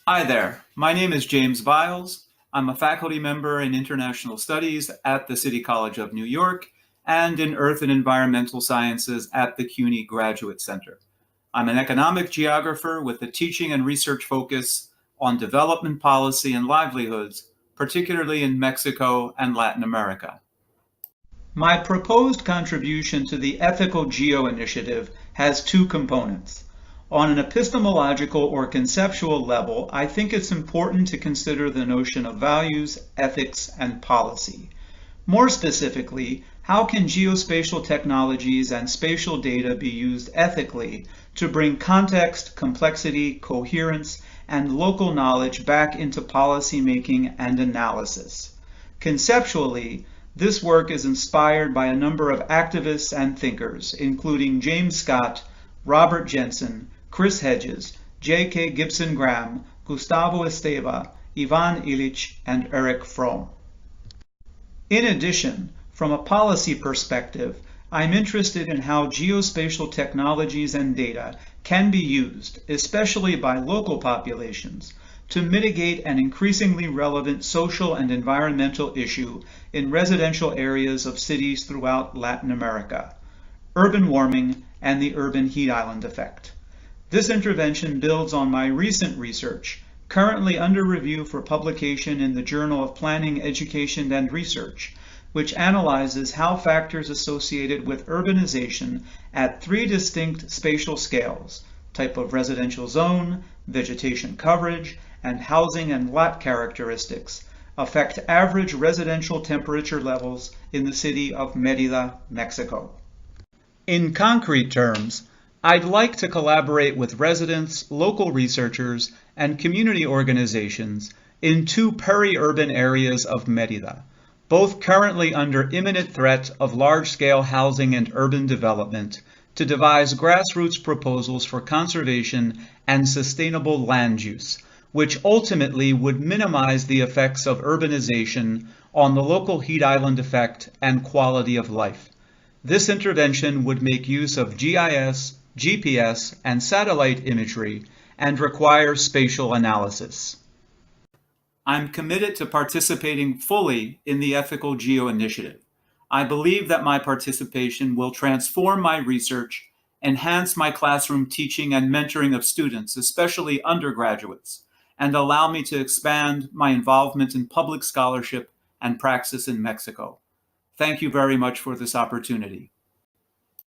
Hi there, my name is James Biles. I'm a faculty member in international studies at the City College of New York and in earth and environmental sciences at the CUNY Graduate Center. I'm an economic geographer with a teaching and research focus on development policy and livelihoods, particularly in Mexico and Latin America. My proposed contribution to the EthicalGEO initiative has two components. On an epistemological or conceptual level, I think it's important to consider the notion of values, ethics, and policy. More specifically, how can geospatial technologies and spatial data be used ethically to bring context, complexity, coherence, and local knowledge back into policymaking and analysis? Conceptually, this work is inspired by a number of activists and thinkers, including James Scott, Robert Jensen, Chris Hedges, J.K. Gibson Graham, Gustavo Esteva, Ivan Illich, and Eric Fromm. In addition, from a policy perspective, I'm interested in how geospatial technologies and data can be used, especially by local populations, to mitigate an increasingly relevant social and environmental issue in residential areas of cities throughout Latin America: urban warming and the urban heat island effect. This intervention builds on my recent research, currently under review for publication in the Journal of Planning, Education, and Research, which analyzes how factors associated with urbanization at three distinct spatial scales: type of residential zone, vegetation coverage, and housing and lot characteristics affect average residential temperature levels in the city of Mérida, Mexico. In concrete terms, I'd like to collaborate with residents, local researchers, and community organizations in two peri-urban areas of Mérida, both currently under imminent threat of large-scale housing and urban development, to devise grassroots proposals for conservation and sustainable land use, which ultimately would minimize the effects of urbanization on the local heat island effect and quality of life. This intervention would make use of GIS, GPS, and satellite imagery and require spatial analysis. I'm committed to participating fully in the EthicalGEO initiative. I believe that my participation will transform my research, enhance my classroom teaching and mentoring of students, especially undergraduates, and allow me to expand my involvement in public scholarship and praxis in Mexico. Thank you very much for this opportunity.